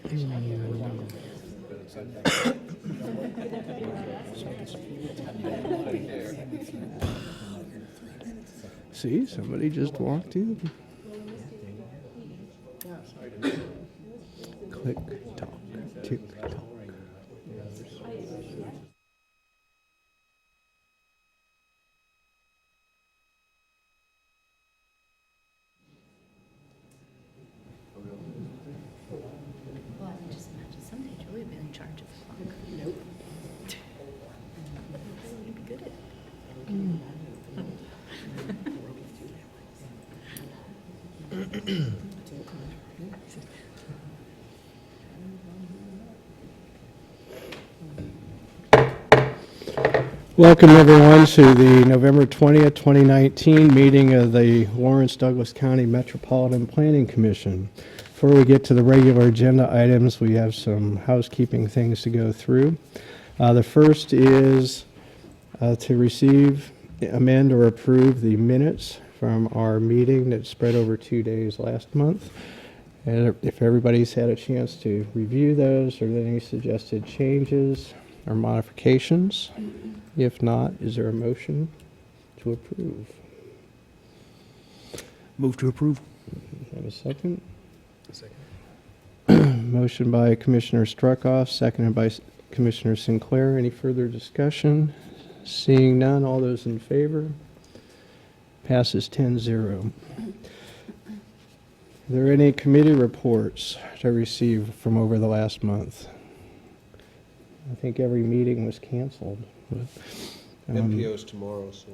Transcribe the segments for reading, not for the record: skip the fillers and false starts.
See, somebody just walked in. Click, talk, tick, talk. Well, I can just imagine someday Julie will be in charge of the clock. Nope. You'd be good at it. Welcome everyone to the November 20th, 2019 meeting of the Lawrence-Douglas County Metropolitan Planning Commission. Before we get to the regular agenda items, we have some housekeeping things to go through. The first is to receive, amend, or approve the minutes from our meeting that spread over 2 days last month. And if everybody's had a chance to review those, are there any suggested changes or modifications? If not, is there a motion to approve? Move to approve. Have a second? Second. Motion by Commissioner Struckoff, seconded by Commissioner Sinclair. Any further discussion? Seeing none, all those in favor? Passes 10-0. Are there any committee reports to receive from over the last month? I think every meeting was canceled. MPO's tomorrow, so.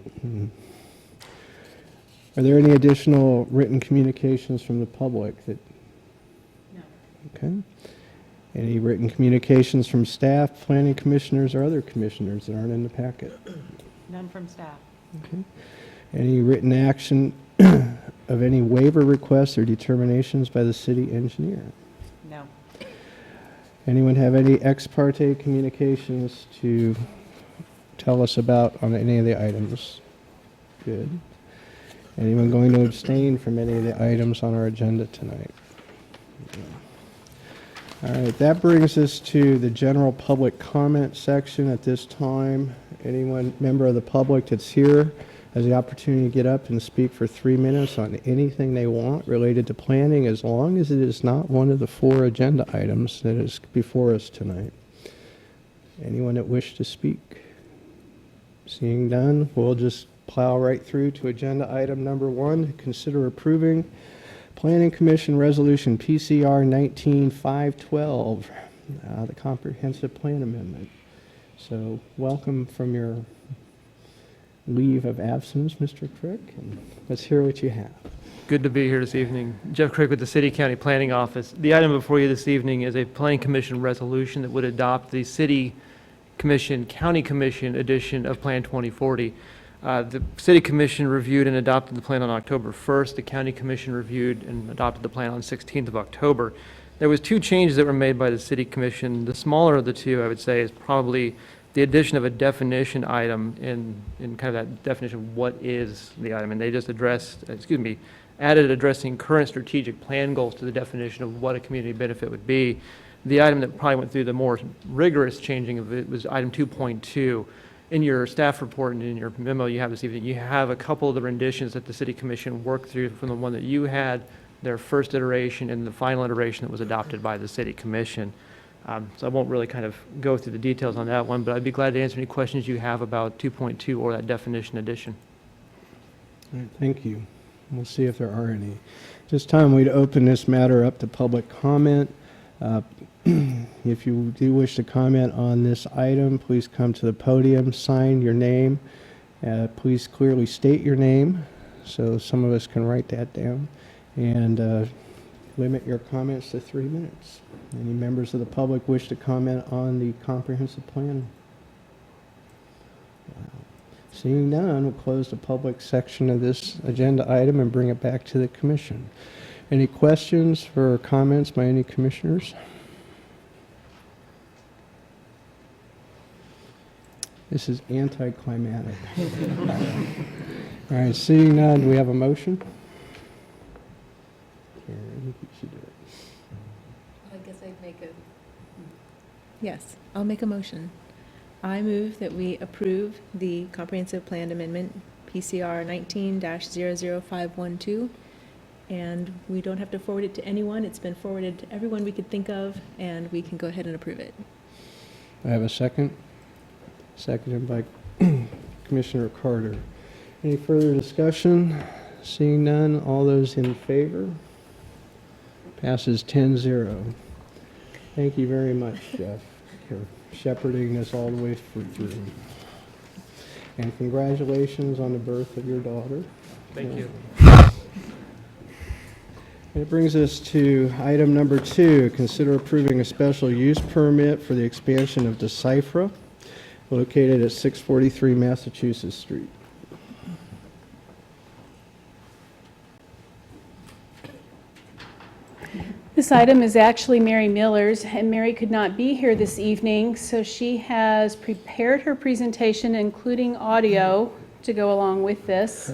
Are there any additional written communications from the public that? No. Okay. Any written communications from staff, planning commissioners, or other commissioners that aren't in the packet? None from staff. Okay. Any written action of any waiver requests or determinations by the city engineer? No. Anyone have any ex parte communications to tell us about on any of the items? Good. Anyone going to abstain from any of the items on our agenda tonight? All right, that brings us to the general public comment section at this time. Anyone, member of the public that's here, has the opportunity to get up and speak for 3 minutes on anything they want related to planning, as long as it is not one of the 4 agenda items that is before us tonight. Anyone that wish to speak? Seeing none, we'll just plow right through to agenda item number 1, consider approving Planning Commission Resolution PCR 19-512, the Comprehensive Plan Amendment. So welcome from your leave of absence, Mr. Crick, and let's hear what you have. Good to be here this evening. Jeff Crick with the City County Planning Office. The item before you this evening is a Planning Commission resolution that would adopt the City Commission, County Commission edition of Plan 2040. The City Commission reviewed and adopted the plan on October 1st. The County Commission reviewed and adopted the plan on 16th of October. There was 2 changes that were made by the City Commission. The smaller of the 2, I would say, is probably the addition of a definition item in kind of that definition of what is the item. And they just added addressing current strategic plan goals to the definition of what a community benefit would be. The item that probably went through the more rigorous changing of it was item 2.2. In your staff report and in your memo you have this evening, you have a couple of the renditions that the City Commission worked through from the one that you had, their first iteration, and the final iteration that was adopted by the City Commission. So I won't really kind of go through the details on that one, but I'd be glad to answer any questions you have about 2.2 or that definition addition. All right, thank you. We'll see if there are any. This time we'd open this matter up to public comment. If you do wish to comment on this item, please come to the podium, sign your name. Please clearly state your name so some of us can write that down. And limit your comments to 3 minutes. Any members of the public wish to comment on the comprehensive plan? Seeing none, we'll close the public section of this agenda item and bring it back to the commission. Any questions or comments by any commissioners? This is anticlimactic. All right, seeing none, do we have a motion? Here, I think we should do it. I guess I'd make a, Yes, I'll make a motion. I move that we approve the comprehensive plan amendment, PCR 19-00512, and we don't have to forward it to anyone. It's been forwarded to everyone we could think of, and we can go ahead and approve it. I have a second. Seconded by Commissioner Carter. Any further discussion? Seeing none, all those in favor? Passes 10-0. Thank you very much, Jeff, for shepherding us all the way through. And congratulations on the birth of your daughter. Thank you. It brings us to item number 2, consider approving a special use permit for the expansion of Decipher, located at 643 Massachusetts Street. This item is actually Mary Miller's, and Mary could not be here this evening, so she has prepared her presentation, including audio, to go along with this.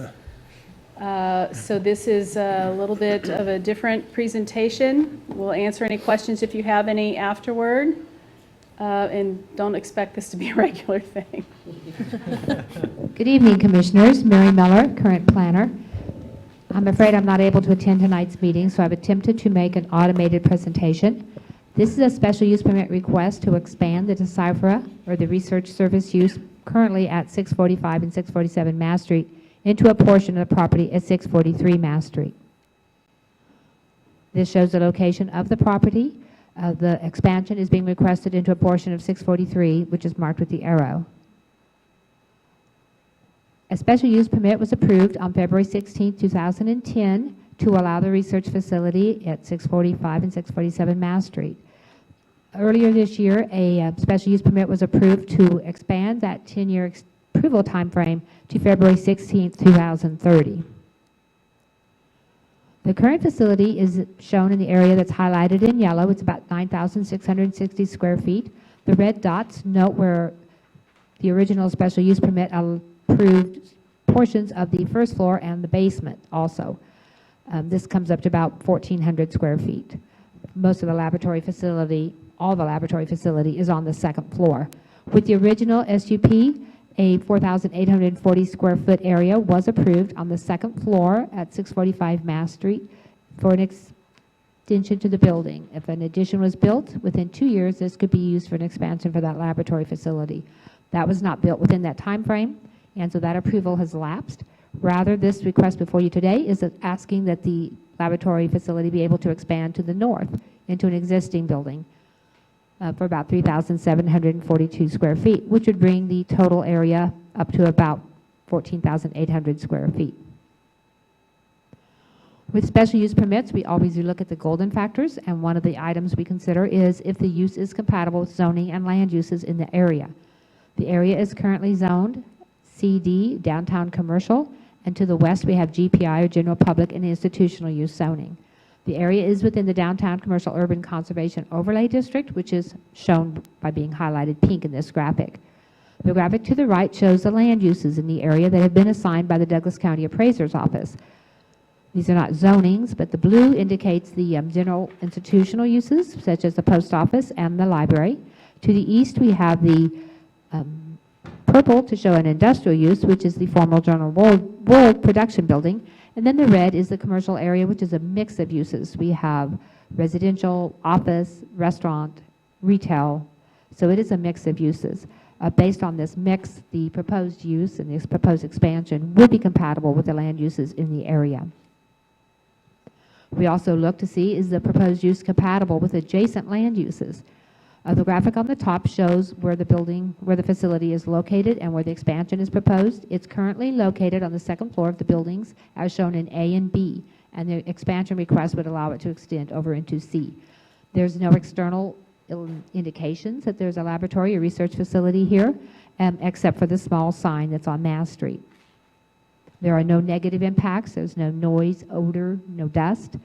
So this is a little bit of a different presentation. We'll answer any questions if you have any afterward, and don't expect this to be a regular thing. Good evening, Commissioners. Mary Miller, current planner. I'm afraid I'm not able to attend tonight's meeting, so I've attempted to make an automated presentation. This is a special use permit request to expand the Decipher, or the research service use currently at 645 and 647 Mass Street, into a portion of the property at 643 Mass Street. This shows the location of the property. The expansion is being requested into a portion of 643, which is marked with the arrow. A special use permit was approved on February 16, 2010 to allow the research facility at 645 and 647 Mass Street. Earlier this year, a special use permit was approved to expand that 10-year approval time frame to February 16, 2030. The current facility is shown in the area that's highlighted in yellow. It's about 9,660 square feet. The red dots note where the original special use permit approved portions of the first floor and the basement also. This comes up to about 1,400 square feet. Most of the laboratory facility, all the laboratory facility is on the second floor. With the original SUP, a 4,840 square foot area was approved on the second floor at 645 Mass Street for an extension to the building. If an addition was built within 2 years, this could be used for an expansion for that laboratory facility. That was not built within that time frame, and so that approval has lapsed. Rather, this request before you today is asking that the laboratory facility be able to expand to the north into an existing building for about 3,742 square feet, which would bring the total area up to about 14,800 square feet. With special use permits, we always do look at the golden factors, and one of the items we consider is if the use is compatible with zoning and land uses in the area. The area is currently zoned CD, downtown commercial, and to the west we have GPI, or general public and institutional use zoning. The area is within the downtown commercial urban conservation overlay district, which is shown by being highlighted pink in this graphic. The graphic to the right shows the land uses in the area that have been assigned by the Douglas County Appraiser's Office. These are not zonings, but the blue indicates the general institutional uses, such as the post office and the library. To the east, we have the purple to show an industrial use, which is the former General World production building. And then the red is the commercial area, which is a mix of uses. We have residential, office, restaurant, retail. So it is a mix of uses. Based on this mix, the proposed use and this proposed expansion would be compatible with the land uses in the area. We also look to see, is the proposed use compatible with adjacent land uses? The graphic on the top shows where the facility is located and where the expansion is proposed. It's currently located on the second floor of the buildings as shown in A and B, and the expansion request would allow it to extend over into C. There's no external indications that there's a laboratory or research facility here, except for the small sign that's on Mass Street. There are no negative impacts. There's no noise, odor, no dust.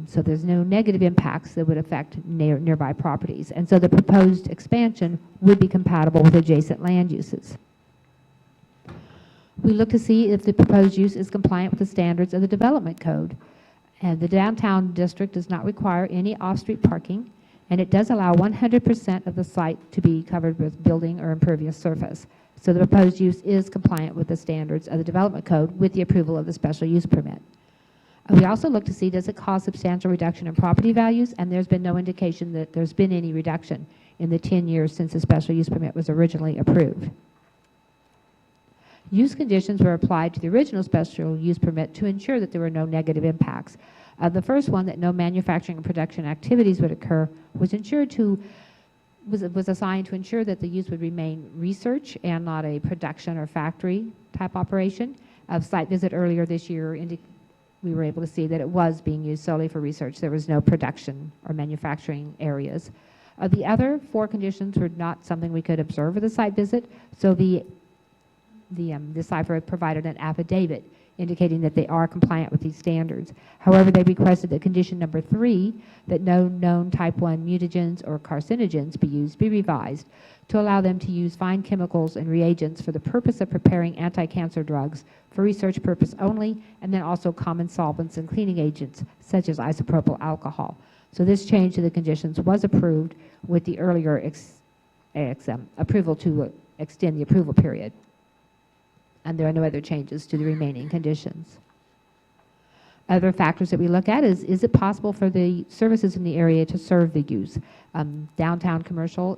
So there's no negative impacts that would affect nearby properties. And so the proposed expansion would be compatible with adjacent land uses. We look to see if the proposed use is compliant with the standards of the development code. And the downtown district does not require any off-street parking. and it does allow 100% of the site to be covered with building or impervious surface. So the proposed use is compliant with the standards of the Development Code with the approval of the special use permit. We also look to see, does it cause substantial reduction in property values? And there's been no indication that there's been any reduction in the 10 years since the special use permit was originally approved. Use conditions were applied to the original special use permit to ensure that there were no negative impacts. The first one, that no manufacturing and production activities would occur, was assigned to ensure that the use would remain research and not a production or factory type operation. Of site visit earlier this year, we were able to see that it was being used solely for research. There was no production or manufacturing areas. The other 4 conditions were not something we could observe at the site visit, so the CIFR provided an affidavit indicating that they are compliant with these standards. However, they requested that condition number 3, that no known type 1 mutagens or carcinogens be used, be revised to allow them to use fine chemicals and reagents for the purpose of preparing anti-cancer drugs for research purpose only, and then also common solvents and cleaning agents such as isopropyl alcohol. So this change to the conditions was approved with the earlier approval to extend the approval period. And there are no other changes to the remaining conditions. Other factors that we look at is it possible for the services in the area to serve the use? Downtown commercial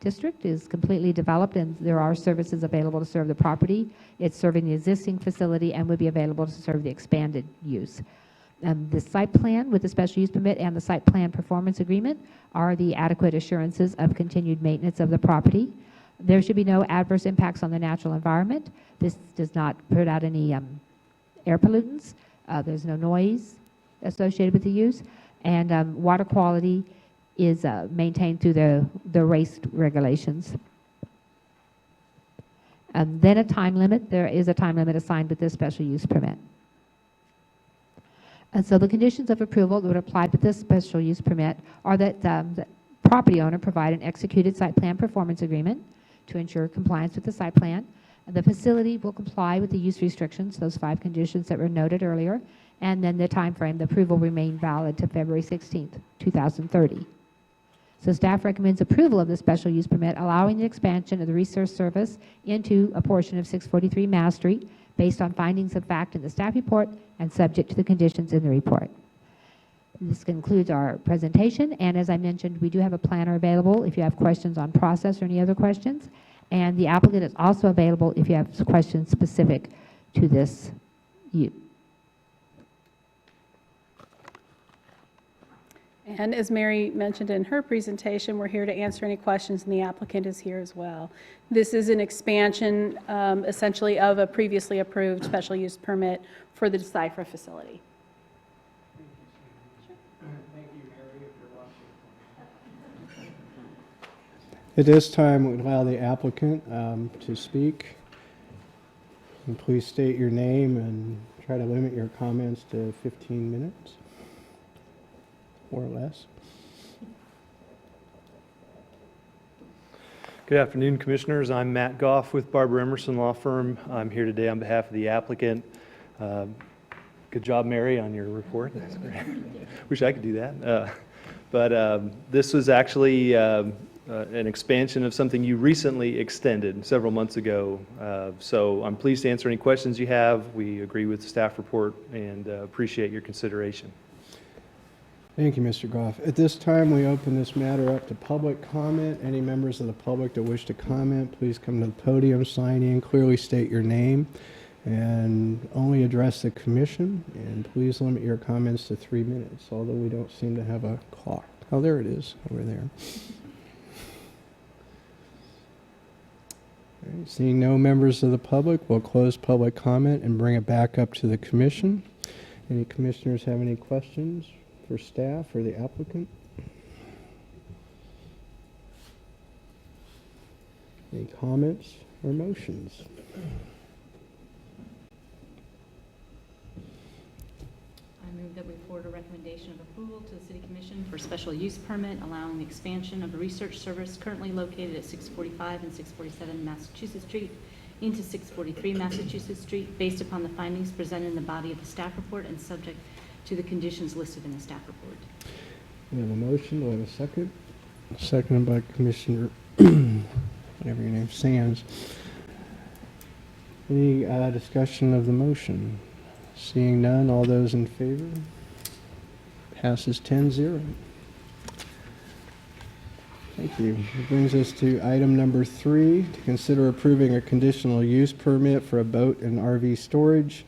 district is completely developed and there are services available to serve the property. It's serving the existing facility and would be available to serve the expanded use. The site plan with the special use permit and the site plan performance agreement are the adequate assurances of continued maintenance of the property. There should be no adverse impacts on the natural environment. This does not put out any air pollutants. There's no noise associated with the use. And water quality is maintained through the waste regulations. Then a time limit. There is a time limit assigned with this special use permit. And so the conditions of approval that would apply with this special use permit are that the property owner provide an executed site plan performance agreement to ensure compliance with the site plan. The facility will comply with the use restrictions, those 5 conditions that were noted earlier, and then the time frame, the approval remain valid to February 16th, 2030. So staff recommends approval of the special use permit, allowing the expansion of the research service into a portion of 643 Mass Street based on findings of fact in the staff report and subject to the conditions in the report. This concludes our presentation, and as I mentioned, we do have a planner available if you have questions on process or any other questions, and the applicant is also available if you have questions specific to this use. And as Mary mentioned in her presentation, we're here to answer any questions, and the applicant is here as well. This is an expansion, essentially, of a previously approved special use permit for the Decipher facility. At this time, we allow the applicant to speak. And please state your name and try to limit your comments to 15 minutes or less. Good afternoon, Commissioners. I'm Matt Goff with Barber Emerson Law Firm. I'm here today on behalf of the applicant. Good job, Mary, on your report. That's great. Wish I could do that. But this was actually an expansion of something you recently extended several months ago. So I'm pleased to answer any questions you have. We agree with the staff report and appreciate your consideration. Thank you, Mr. Goff. At this time, we open this matter up to public comment. Any members of the public that wish to comment, please come to the podium, sign in, clearly state your name, and only address the commission. And please limit your comments to 3 minutes, although we don't seem to have a clock. Oh, there it is, over there. All right, seeing no members of the public, we'll close public comment and bring it back up to the commission. Any commissioners have any questions for staff or the applicant? Any comments or motions? I move that we forward a recommendation of approval to the City Commission for special use permit allowing the expansion of the research service currently located at 645 and 647 Massachusetts Street into 643 Massachusetts Street based upon the findings presented in the body of the staff report and subject to the conditions listed in the staff report. We have a motion. Do I have a second? Seconded by Commissioner, whatever your name, Sands. Any discussion of the motion? Seeing none, all those in favor? Passes 10-0. Thank you. It brings us to item number 3, to consider approving a conditional use permit for a boat and RV storage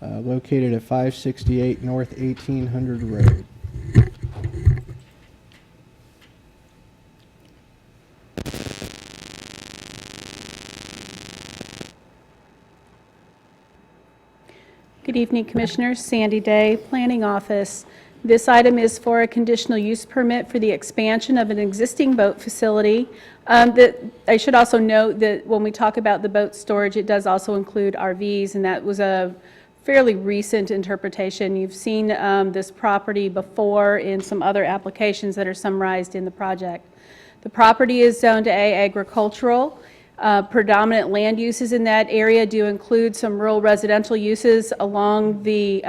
located at 568 North 1800 Road. Good evening, Commissioners. Sandy Day, Planning Office. This item is for a conditional use permit for the expansion of an existing boat facility. I should also note that when we talk about the boat storage, it does also include RVs, and that was a fairly recent interpretation. You've seen this property before in some other applications that are summarized in the project. The property is zoned A, agricultural. Predominant land uses in that area do include some rural residential uses along the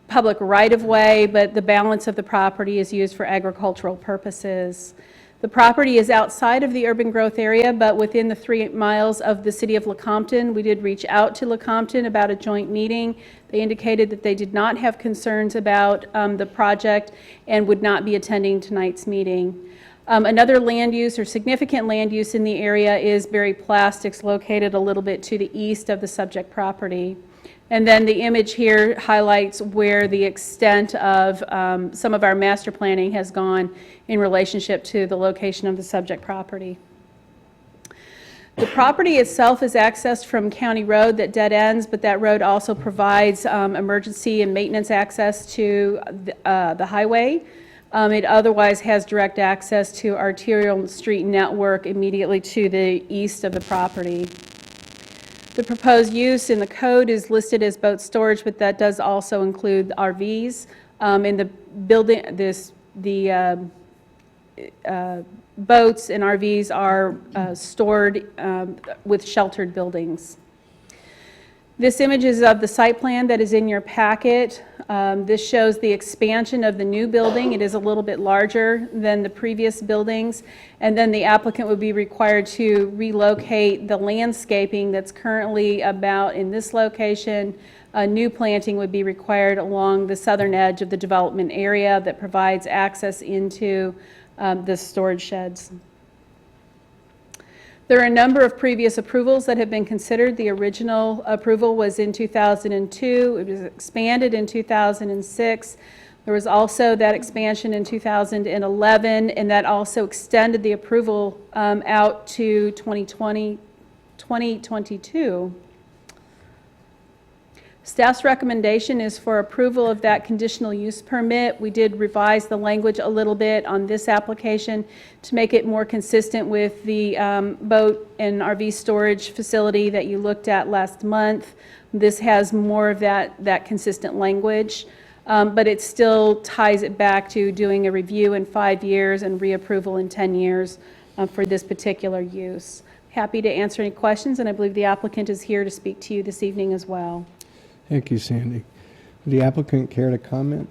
public right-of-way, but the balance of the property is used for agricultural purposes. The property is outside of the urban growth area, but within the 3 miles of the city of Lecompton. We did reach out to Lecompton about a joint meeting. They indicated that they did not have concerns about the project and would not be attending tonight's meeting. Another land use or significant land use in the area is Berry Plastics, located a little bit to the east of the subject property. And then the image here highlights where the extent of some of our master planning has gone in relationship to the location of the subject property. The property itself is accessed from County Road that dead ends, but that road also provides emergency and maintenance access to the highway. It otherwise has direct access to arterial street network immediately to the east of the property. The proposed use in the code is listed as boat storage, but that does also include RVs. In the building, the boats and RVs are stored with sheltered buildings. This image is of the site plan that is in your packet. This shows the expansion of the new building. It is a little bit larger than the previous buildings, and then the applicant would be required to relocate the landscaping that's currently about in this location. A new planting would be required along the southern edge of the development area that provides access into the storage sheds. There are a number of previous approvals that have been considered. The original approval was in 2002. It was expanded in 2006. There was also that expansion in 2011, and that also extended the approval out to 2022. Staff's recommendation is for approval of that conditional use permit. We did revise the language a little bit on this application to make it more consistent with the boat and RV storage facility that you looked at last month. This has more of that consistent language, but it still ties it back to doing a review in 5 years and reapproval in 10 years for this particular use. Happy to answer any questions, and I believe the applicant is here to speak to you this evening as well. Thank you, Sandy. Would the applicant care to comment?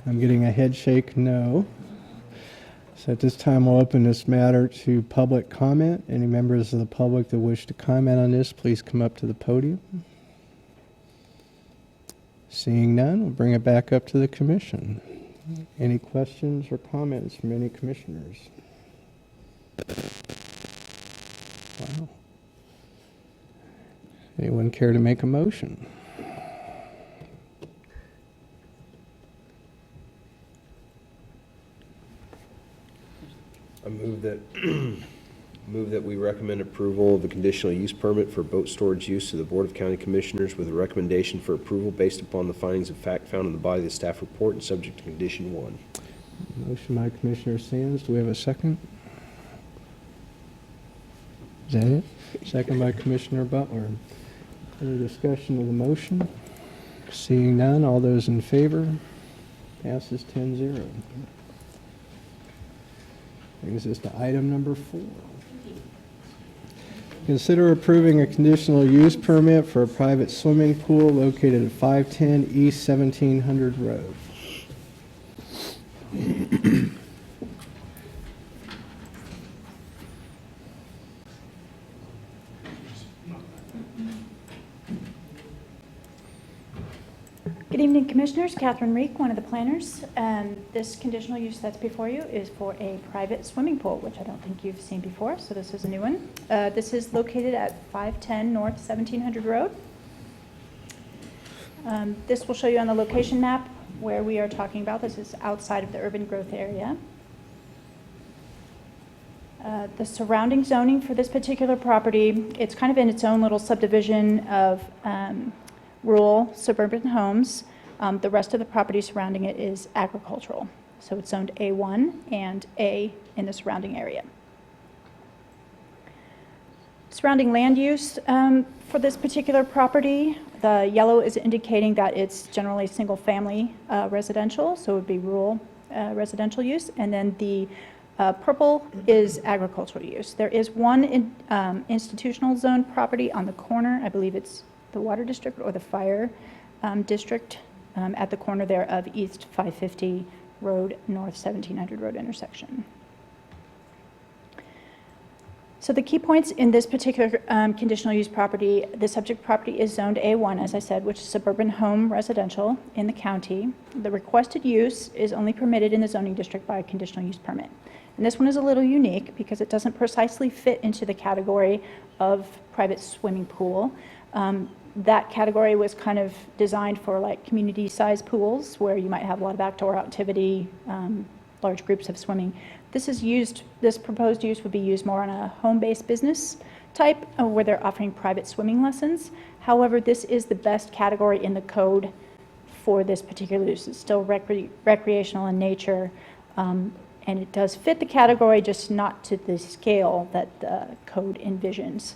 I'm getting a head shake, no. So at this time, we'll open this matter to public comment. Any members of the public that wish to comment on this, please come up to the podium. Seeing none, we'll bring it back up to the commission. Any questions or comments from any commissioners? Wow. Anyone care to make a motion? I move that we recommend approval of the conditional use permit for boat storage use to the Board of County Commissioners with a recommendation for approval based upon the findings of fact found in the body of the staff report and subject to condition 1. Motion by Commissioner Sands. Do we have a second? Is that it? Second by Commissioner Butler. Any discussion of the motion? Seeing none, all those in favor? Passes 10-0. Brings us to item number 4. Consider approving a conditional use permit for a private swimming pool located at 510 East 1700 Road. Good evening, Commissioners. Catherine Reek, one of the planners. This conditional use that's before you is for a private swimming pool, which I don't think you've seen before, so this is a new one. This is located at 510 North 1700 Road. This will show you on the location map where we are talking about. This is outside of the urban growth area. The surrounding zoning for this particular property, it's kind of in its own little subdivision of rural suburban homes. The rest of the property surrounding it is agricultural. So it's zoned A1 and A in the surrounding area. Surrounding land use for this particular property, the yellow is indicating that it's generally single-family residential, so it would be rural residential use. And then the purple is agricultural use. There is one institutional zone property on the corner. I believe it's the water district or the fire district at the corner there of East 550 Road, North 1700 Road intersection. So the key points in this particular conditional use property, the subject property is zoned A1, as I said, which is suburban home residential in the county. The requested use is only permitted in the zoning district by a conditional use permit. And this one is a little unique because it doesn't precisely fit into the category of private swimming pool. That category was kind of designed for like community-sized pools where you might have a lot of outdoor activity, large groups of swimming. This proposed use would be used more on a home-based business type where they're offering private swimming lessons. However, this is the best category in the code for this particular use. It's still recreational in nature, and it does fit the category, just not to the scale that the code envisions.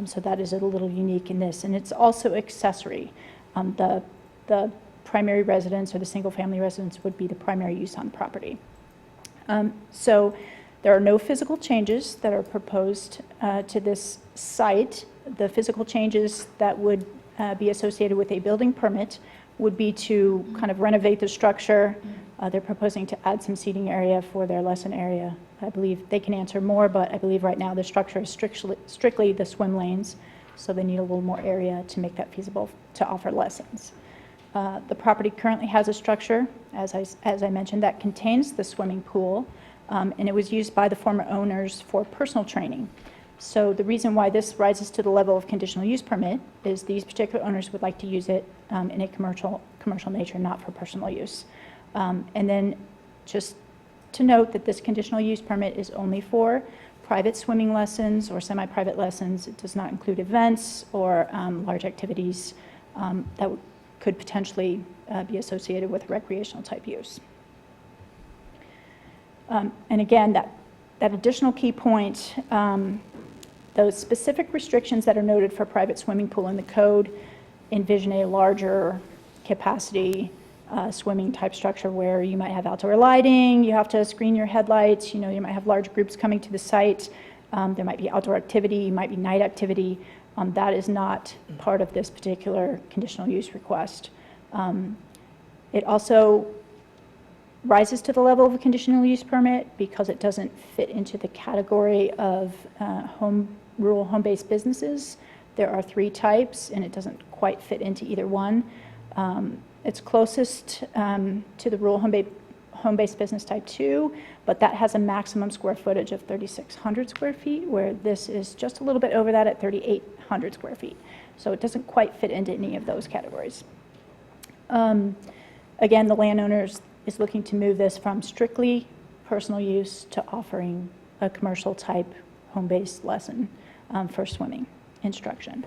So that is a little unique in this, and it's also accessory. The primary residence or the single-family residence would be the primary use on the property. So there are no physical changes that are proposed to this site. The physical changes that would be associated with a building permit would be to kind of renovate the structure. They're proposing to add some seating area for their lesson area. I believe they can answer more, but I believe right now the structure is strictly the swim lanes, so they need a little more area to make that feasible to offer lessons. The property currently has a structure, as I mentioned, that contains the swimming pool, and it was used by the former owners for personal training. So the reason why this rises to the level of conditional use permit is these particular owners would like to use it in a commercial nature, not for personal use. And then just to note that this conditional use permit is only for private swimming lessons or semi-private lessons. It does not include events or large activities that could potentially be associated with recreational type use. And again, that additional key point, those specific restrictions that are noted for private swimming pool in the code envision a larger capacity swimming type structure where you might have outdoor lighting, you have to screen your headlights, you might have large groups coming to the site, there might be outdoor activity, might be night activity. That is not part of this particular conditional use request. It also rises to the level of a conditional use permit because it doesn't fit into the category of rural home-based businesses. There are 3 types, and it doesn't quite fit into either one. It's closest to the rural home-based business type 2, but that has a maximum square footage of 3,600 square feet, where this is just a little bit over that at 3,800 square feet. So it doesn't quite fit into any of those categories. Again, the landowners is looking to move this from strictly personal use to offering a commercial type home-based lesson for swimming instruction.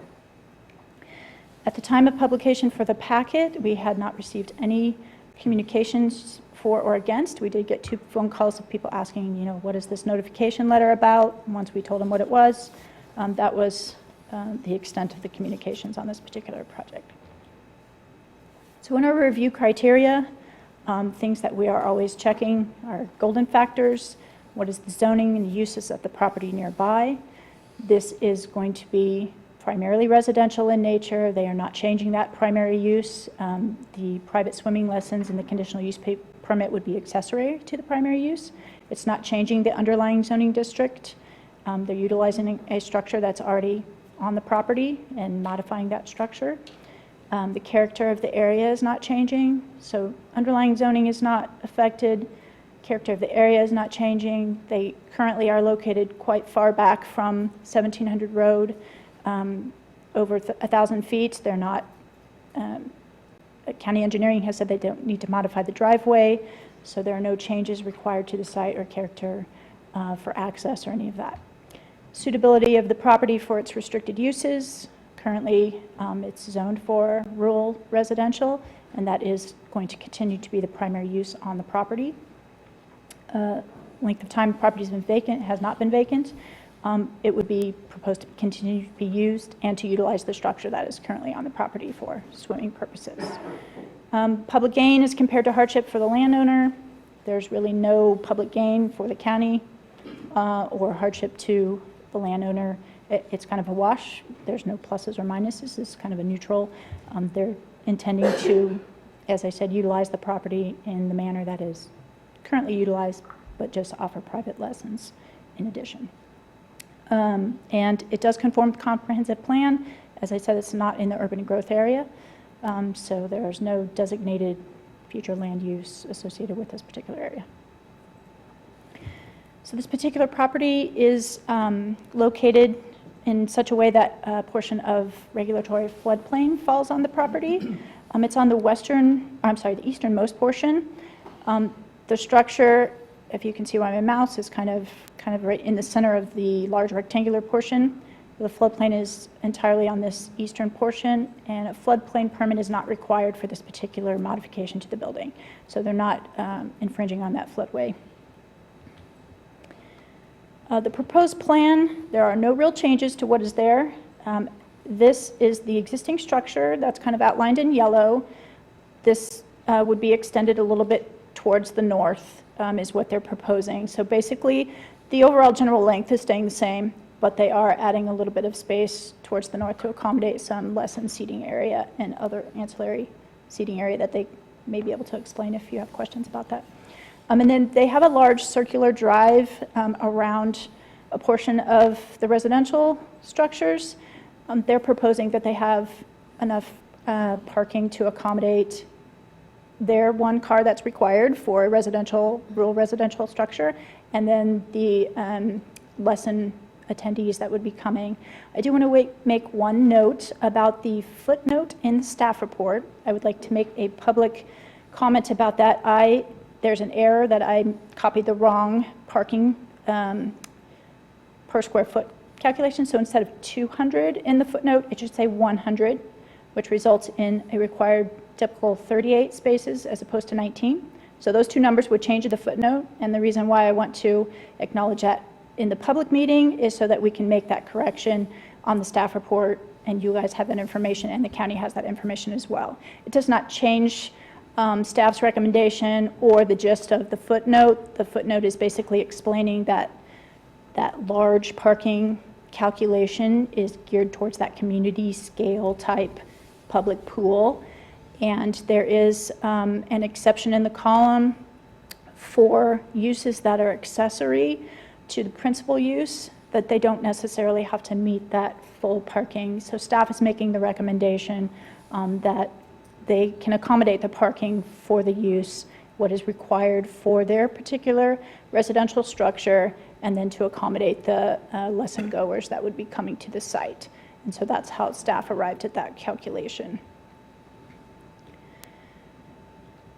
At the time of publication for the packet, we had not received any communications for or against. We did get 2 phone calls of people asking, what is this notification letter about? And once we told them what it was, that was the extent of the communications on this particular project. So in our review criteria, things that we are always checking are golden factors. What is the zoning and the uses of the property nearby? This is going to be primarily residential in nature. They are not changing that primary use. The private swimming lessons in the conditional use permit would be accessory to the primary use. It's not changing the underlying zoning district. They're utilizing a structure that's already on the property and modifying that structure. The character of the area is not changing, so underlying zoning is not affected. Character of the area is not changing. They currently are located quite far back from 1700 Road, over 1,000 feet. They're not, county engineering has said they don't need to modify the driveway, so there are no changes required to the site or character for access or any of that. Suitability of the property for its restricted uses. Currently, it's zoned for rural residential, and that is going to continue to be the primary use on the property. Length of time the property has been vacant, has not been vacant. It would be proposed to continue to be used and to utilize the structure that is currently on the property for swimming purposes. Public gain is compared to hardship for the landowner. There's really no public gain for the county or hardship to the landowner. It's kind of a wash. There's no pluses or minuses. It's kind of a neutral. They're intending to, as I said, utilize the property in the manner that is currently utilized, but just offer private lessons in addition. And it does conform to the comprehensive plan. As I said, it's not in the urban growth area, so there's no designated future land use associated with this particular area. So this particular property is located in such a way that a portion of regulatory floodplain falls on the property. It's on the the easternmost portion. The structure, if you can see why my mouse is kind of right in the center of the large rectangular portion. The floodplain is entirely on this eastern portion, and a floodplain permit is not required for this particular modification to the building. So they're not infringing on that floodway. The proposed plan, there are no real changes to what is there. This is the existing structure that's kind of outlined in yellow. This would be extended a little bit towards the north, is what they're proposing. So basically, the overall general length is staying the same, but they are adding a little bit of space towards the north to accommodate some lessened seating area and other ancillary seating area that they may be able to explain if you have questions about that. And then they have a large circular drive around a portion of the residential structures. They're proposing that they have enough parking to accommodate their one car that's required for a rural residential structure, and then the lesson attendees that would be coming. I do want to make one note about the footnote in the staff report. I would like to make a public comment about that. There's an error that I copied the wrong parking per square foot calculation. So instead of 200 in the footnote, it should say 100, which results in a required typical 38 spaces as opposed to 19. So those two numbers would change the footnote. And the reason why I want to acknowledge that in the public meeting is so that we can make that correction on the staff report, and you guys have that information, and the county has that information as well. It does not change staff's recommendation or the gist of the footnote. The footnote is basically explaining that that large parking calculation is geared towards that community scale type public pool. And there is an exception in the column for uses that are accessory to the principal use, that they don't necessarily have to meet that full parking. So staff is making the recommendation that they can accommodate the parking for the use, what is required for their particular residential structure, and then to accommodate the lesson goers that would be coming to the site. And so that's how staff arrived at that calculation.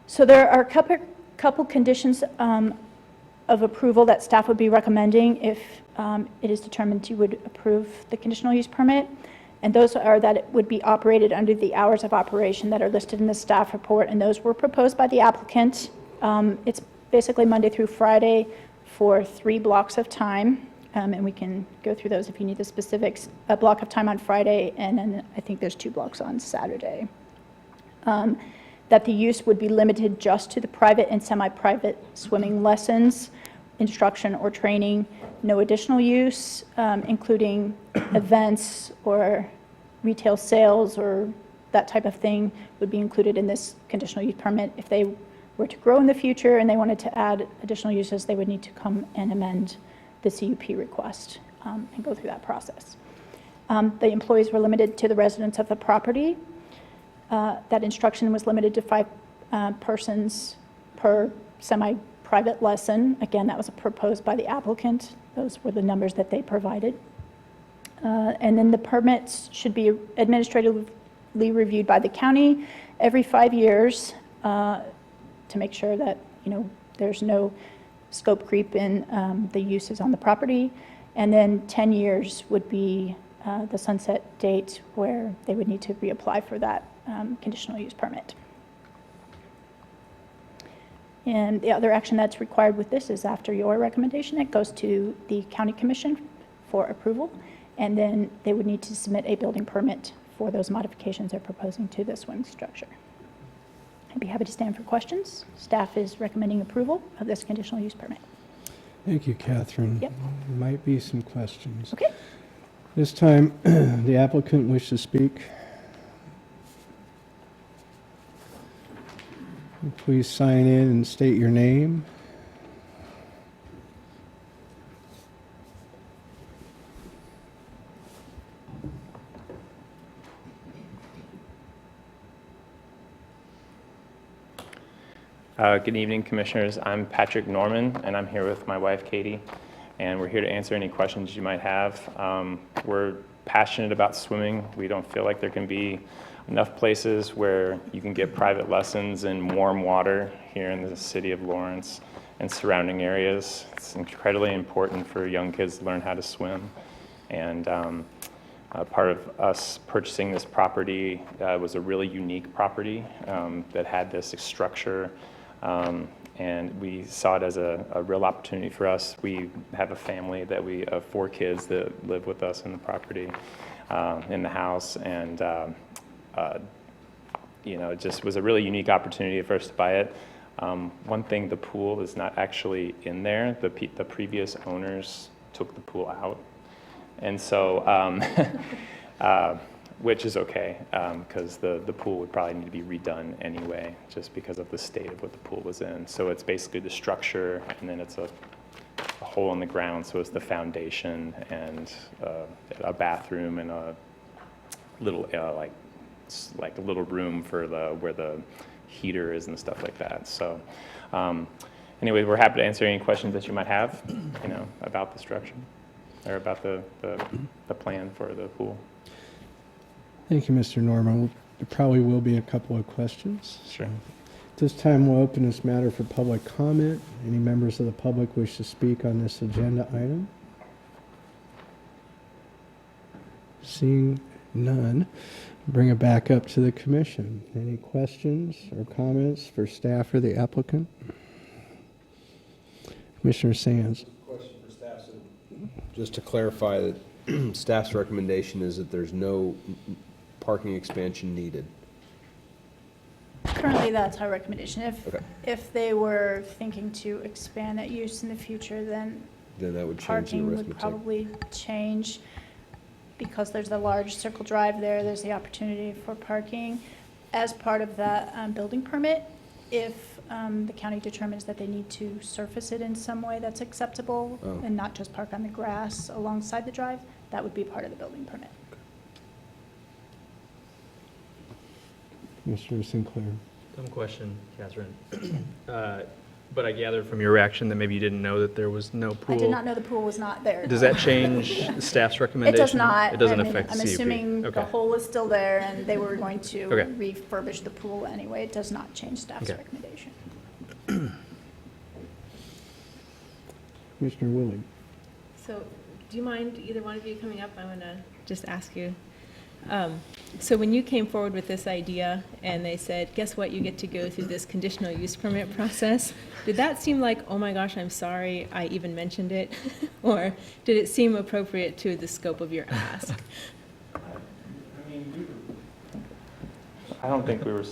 So there are a couple conditions of approval that staff would be recommending if it is determined you would approve the conditional use permit. And those are that it would be operated under the hours of operation that are listed in the staff report, and those were proposed by the applicant. It's basically Monday through Friday for 3 blocks of time, and we can go through those if you need the specifics. A block of time on Friday, and then I think there's 2 blocks on Saturday. That the use would be limited just to the private and semi-private swimming lessons, instruction or training. No additional use, including events or retail sales or that type of thing, would be included in this conditional use permit. If they were to grow in the future and they wanted to add additional uses, they would need to come and amend the CUP request and go through that process. The employees were limited to the residents of the property. That instruction was limited to 5 persons per semi-private lesson. Again, that was proposed by the applicant. Those were the numbers that they provided. And then the permits should be administratively reviewed by the county every 5 years to make sure that, there's no scope creep in the uses on the property. And then 10 years would be the sunset date where they would need to reapply for that conditional use permit. And the other action that's required with this is after your recommendation, it goes to the county commission for approval, and then they would need to submit a building permit for those modifications they're proposing to this swimming structure. I'd be happy to stand for questions. Staff is recommending approval of this conditional use permit. Thank you, Catherine. Yep. There might be some questions. Okay. This time, the applicant wishes to speak. Please sign in and state your name. Good evening, Commissioners. I'm Patrick Norman, and I'm here with my wife, Katie, and we're here to answer any questions you might have. We're passionate about swimming. We don't feel like there can be enough places where you can get private lessons in warm water here in the city of Lawrence and surrounding areas. It's incredibly important for young kids to learn how to swim. And part of us purchasing this property was a really unique property that had this structure, and we saw it as a real opportunity for us. We have a family that we have 4 kids that live with us in the property, in the house, and it just was a really unique opportunity for us to buy it. One thing, the pool is not actually in there. The previous owners took the pool out. And so, which is okay, because the pool would probably need to be redone anyway, just because of the state of what the pool was in. So it's basically the structure, and then it's a hole in the ground, so it's the foundation, and a bathroom, and a little, like a little room for where the heater is and stuff like that. So anyway, we're happy to answer any questions that you might have, about the structure or about the plan for the pool. Thank you, Mr. Norman. There probably will be a couple of questions. Sure. At this time, we'll open this matter for public comment. Any members of the public wish to speak on this agenda item? Seeing none, bring it back up to the commission. Any questions or comments for staff or the applicant? Commissioner Sands. Question for staff. So just to clarify, that staff's recommendation is that there's no parking expansion needed. Currently, that's our recommendation. Okay. If they were thinking to expand that use in the future, then That would change the parking would arithmetic. probably change. Because there's the large circle drive there, there's the opportunity for parking. As part of that building permit, if the county determines that they need to surface it in some way that's acceptable and not just park on the grass alongside the drive, that would be part of the building permit. Commissioner Sinclair. Dumb question, Catherine. But I gathered from your reaction that maybe you didn't know that there was no pool. I did not know the pool was not there. Does that change staff's It recommendation? does not. It doesn't I mean, affect the I'm CUP? assuming the Okay. hole is still there and they were going to Okay. refurbish the pool anyway. It does not change staff's Okay. recommendation. Commissioner Willie. So, do you mind either one of you coming up? I want to just ask you. So when you came forward with this idea and they said, guess what, you get to go through this conditional use permit process, did that seem like, oh my gosh, I'm sorry I even mentioned it? Or did it seem appropriate to the scope of your ask? I don't think we were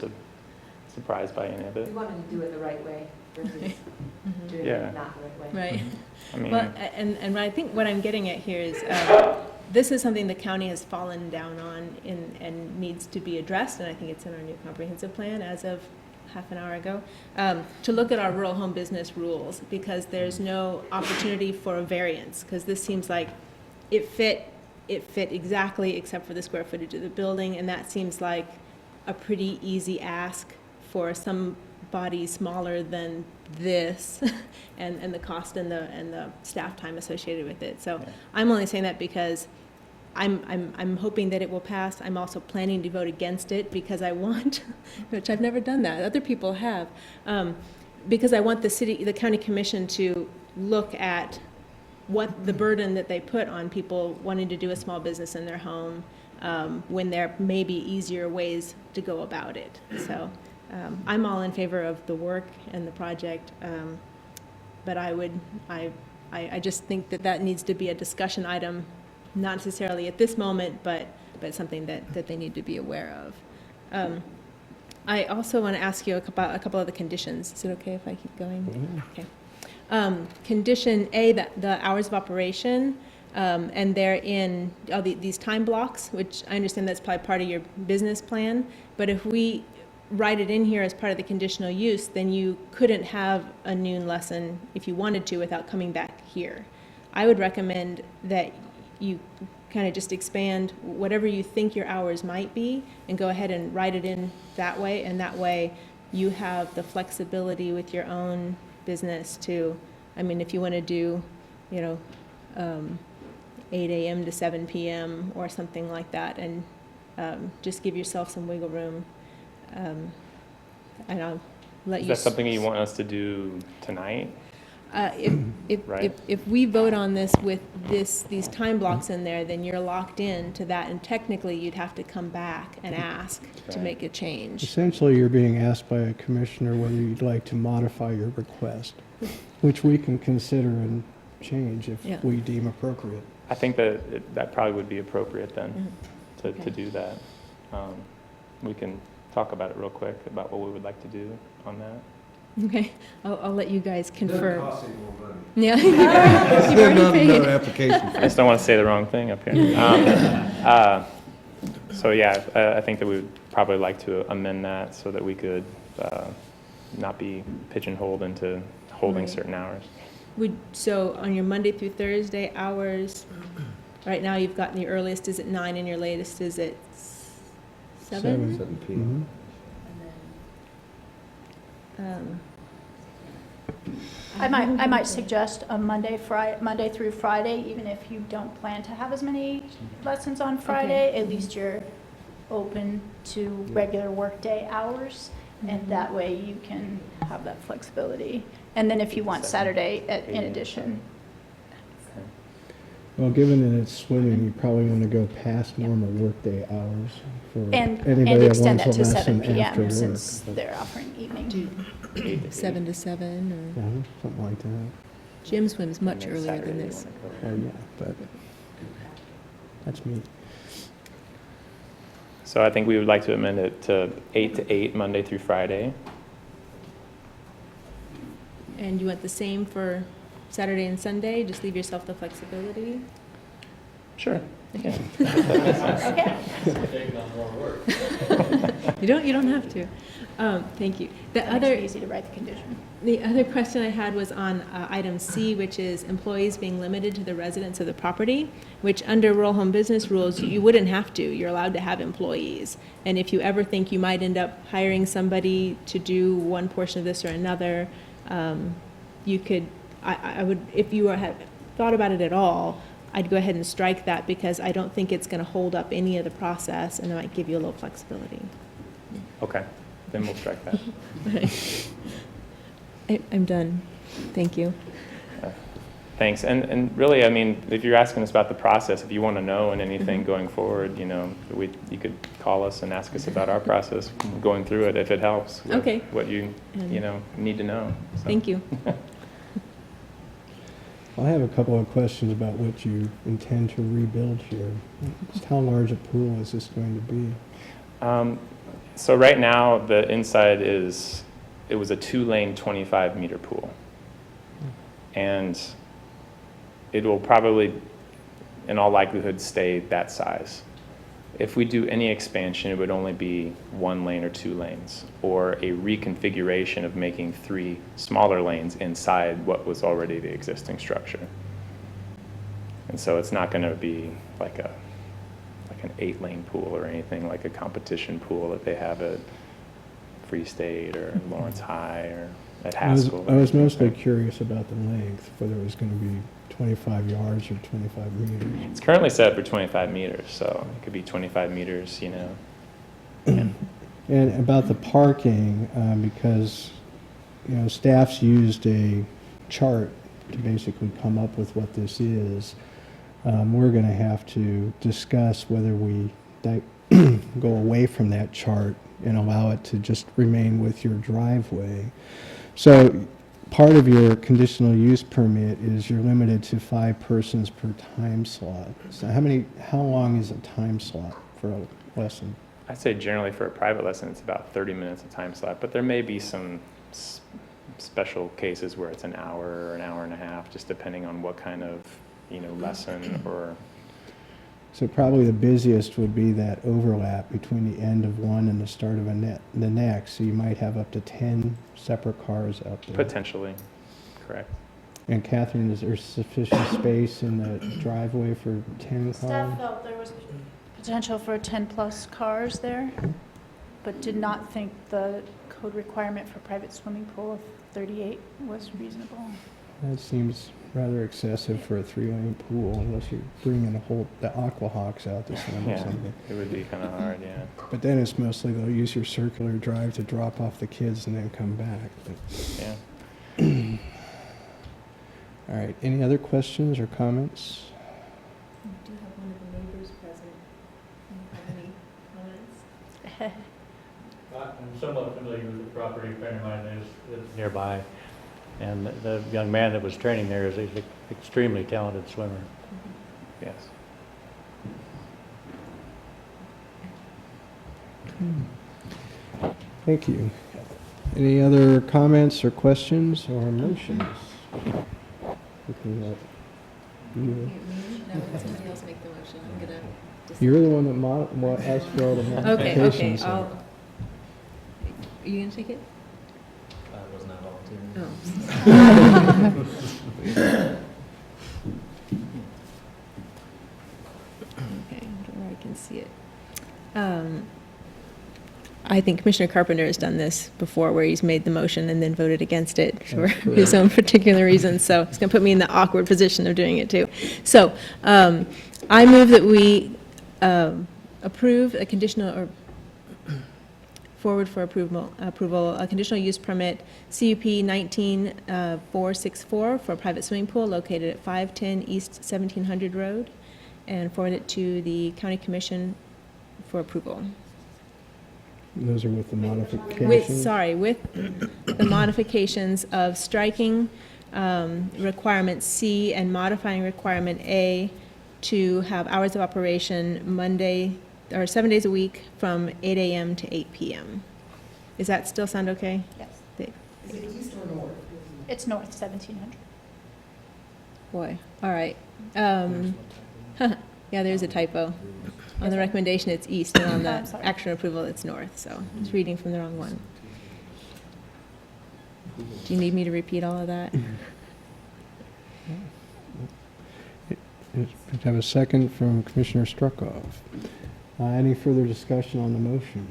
surprised by any of it. We wanted to do it the right way versus doing Yeah. it not the right way. Right. I mean, Well, and I think what I'm getting at here is, this is something the county has fallen down on and needs to be addressed, and I think it's in our new comprehensive plan as of half an hour ago, to look at our rural home business rules, because there's no opportunity for a variance, because this seems like it fit exactly except for the square footage of the building, and that seems like a pretty easy ask for somebody smaller than this and the cost and the staff time associated with it. So Yeah. I'm only saying that because I'm hoping that it will pass. I'm also planning to vote against it because I want, which I've never done that, other people have, because I want the county commission to look at what the burden that they put on people wanting to do a small business in their home, when there may be easier ways to go about it. So I'm all in favor of the work and the project, but I just think that needs to be a discussion item, not necessarily at this moment, but something that they need to be aware of. I also want to ask you about a couple of the conditions. Is it okay if I keep going? Okay. Condition A, the hours of operation, and they're in these time blocks, which I understand that's probably part of your business plan, but if we write it in here as part of the conditional use, then you couldn't have a noon lesson if you wanted to without coming back here. I would recommend that you kind of just expand whatever you think your hours might be and go ahead and write it in that way, and that way you have the flexibility with your own business to, I mean, if you want to do, 8 a.m. to 7 p.m. or something like that, and just give yourself some wiggle room. And I'll let is you. that something you want us to do tonight? Right. If we vote on this with these time blocks in there, then you're locked in to that, and technically you'd have to come back and ask to Right. make a change. Essentially, you're being asked by a commissioner whether you'd like to modify your request, which we can consider and change if Yeah. we deem appropriate. I think that probably would be appropriate then, to Okay. do that. We can talk about it real quick, about what we would like to do on that. Okay, I'll let you guys confirm. Doesn't cost any more money. Yeah. You've already paid. Another application. I just don't want to say the wrong thing up here. So yeah, I think that we would probably like to amend that so that we could not be pigeonholed into holding Right. certain hours. So on your Monday through Thursday hours, right now you've got the earliest is at 9 and your latest is at 7? 7 p.m. I might suggest a Monday through Friday, even if you don't plan to have as many lessons on Friday, at least you're open to regular workday hours, and that way you can have that flexibility. And then if you want Saturday in addition. Well, given that it's swimming, you probably want to go past normal workday hours for And anybody that extend wants that a to 7 lesson after p.m. work. since they're offering evening. 7 to 7, or Yeah, something like that. gym swim's much And then earlier Saturday than you this. wanna go. Oh, yeah, but that's me. So I think we would like to amend it to 8 to 8, Monday through Friday. And you want the same for Saturday and Sunday? Just leave yourself the flexibility? Sure. Okay. Okay. You don't have to. Thank you. That makes it easy to write the condition. The other question I had was on item C, which is employees being limited to the residents of the property, which under rural home business rules, you wouldn't have to. You're allowed to have employees. And if you ever think you might end up hiring somebody to do one portion of this or another, you could, I would, if you had thought about it at all, I'd go ahead and strike that, because I don't think it's going to hold up any of the process, and it might give you a little flexibility. Okay, then we'll strike that. I'm done. Thank you. Thanks. And really, I mean, if you're asking us about the process, if you want to know and anything going forward, you could call us and ask us about our process going through it, if it helps with Okay. what you need to know. So. Thank you. I have a couple of questions about what you intend to rebuild here. Just how large a pool is this going to be? So right now, the inside it was a 2-lane, 25-meter pool. And it will probably, in all likelihood, stay that size. If we do any expansion, it would only be 1 lane or 2 lanes, or a reconfiguration of making 3 smaller lanes inside what was already the existing structure. And so it's not going to be like an 8-lane pool or anything like a competition pool that they have at Free State or Lawrence High or at Haskell. I was mostly curious about the length, whether it was going to be 25 yards or 25 meters. It's currently set for 25 meters, so it could be 25 meters, you know. And about the parking, because, you know, staff's used a chart to basically come up with what this is. We're going to have to discuss whether we go away from that chart and allow it to just remain with your driveway. So part of your conditional use permit is you're limited to 5 persons per time slot. So how long is a time slot for a lesson? I'd say generally for a private lesson, it's about 30 minutes a time slot, but there may be some special cases where it's an hour or an hour and a half, just depending on what kind of, you know, lesson or. So probably the busiest would be that overlap between the end of one and the start of the next. So you might have up to 10 separate cars out there. Potentially, correct. And Catherine, is there sufficient space in the driveway for 10 cars? Staff felt there was potential for 10-plus cars there, but did not think the code requirement for private swimming pool of 38 was reasonable. That seems rather excessive for a 3-lane pool, unless you're bringing the Aquahawks out to swim or Yeah, something. it would be kind of hard, yeah. But then it's mostly they'll use your circular drive to drop off the kids and then come back. Yeah. All right, any other questions or comments? We do have one of the neighbors present. Do you have any comments? I'm somewhat familiar with the property. A friend of mine lives nearby, and the young man that was training there is an extremely talented swimmer. Yes. Thank you. Any other comments or questions or motions? We can let you- No, somebody else make the motion. I'm gonna. You're the one that asked for all the Okay, modifications. Are you gonna take it? I was not volunteering. Oh. Okay, where I can see it. I think Commissioner Carpenter has done this before, where he's made the motion and then voted against it for his own particular reasons. So it's going to put me in the awkward position of doing it too. So I move that we approve a conditional or forward for approval a conditional use permit CUP 19464 for a private swimming pool located at 510 East 1700 Road, and forward it to the County Commission for approval. Those are with the modifications? With the modifications of striking requirement C and modifying requirement A to have hours of operation Monday, or 7 days a week from 8 a.m. to 8 p.m. Does that still sound okay? Yes. Is it east or north? It's north 1700. Boy, all right. Yeah, there's a typo. On the recommendation, it's east, and on the sorry. action approval, it's north, so it's reading from the wrong one. Do you need me to repeat all of that? Have a second from Commissioner Struckhoff. Any further discussion on the motion?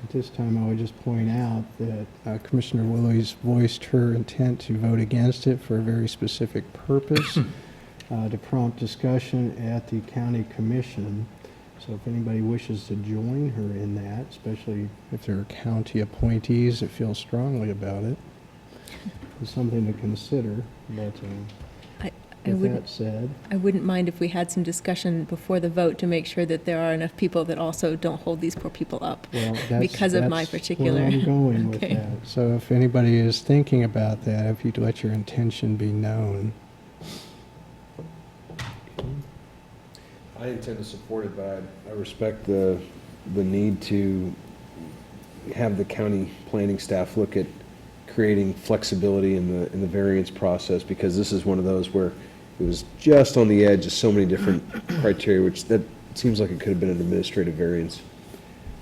At this time, I would just point out that Commissioner Willies voiced her intent to vote against it for a very specific purpose, to prompt discussion at the County Commission. So if anybody wishes to join her in that, especially if there are county appointees that feel strongly about it, it's something to consider. But with that said, I wouldn't mind if we had some discussion before the vote to make sure that there are enough people that also don't hold these poor people up well, because of my particular. That's where I'm going with Okay. that. So if anybody is thinking about that, if you'd let your intention be known. I intend to support it, but I respect the need to have the county planning staff look at creating flexibility in the variance process, because this is one of those where it was just on the edge of so many different criteria, which that seems like it could have been an administrative variance.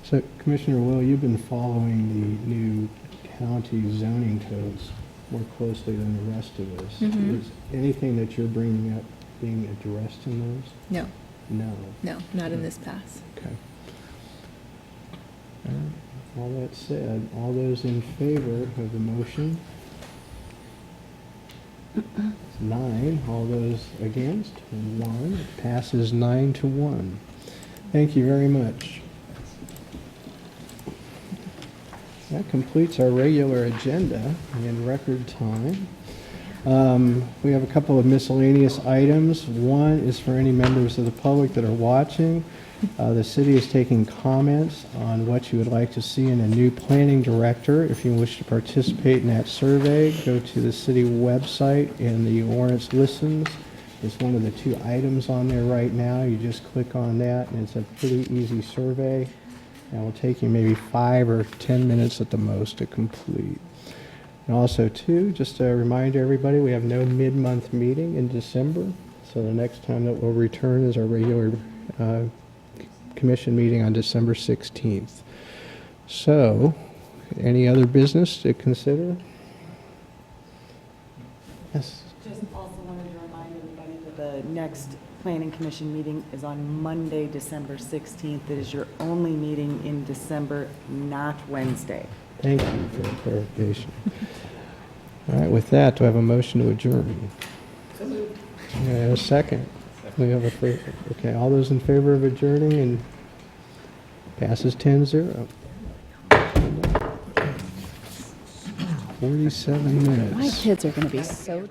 So Commissioner Will, you've been following the new county zoning codes more closely than the rest of us. Mhm. Is anything that you're bringing up being addressed in those? No, No. no, not in this pass. Okay. All right. All that said, all those in favor of the motion? 9. All those against? 1. It passes 9-1. Thank you very much. That completes our regular agenda in record time. We have a couple of miscellaneous items. One is for any members of the public that are watching. The city is taking comments on what you would like to see in a new planning director. If you wish to participate in that survey, go to the city website, and the Lawrence Listens is one of the 2 items on there right now. You just click on that, and it's a pretty easy survey. And it will take you maybe 5 or 10 minutes at the most to complete. And also, too, just to remind everybody, we have no mid-month meeting in December. So the next time that we'll return is our regular commission meeting on December 16th. So, any other business to consider? Yes. Just also wanted to remind everybody that the next Planning Commission meeting is on Monday, December 16th. It is your only meeting in December, not Wednesday. Thank you for the clarification. All right, with that, do I have a motion to adjourn? Yeah, a second. We have a okay, all those in favor of adjourning, and passes 10-0. 47 minutes. My kids are going to be so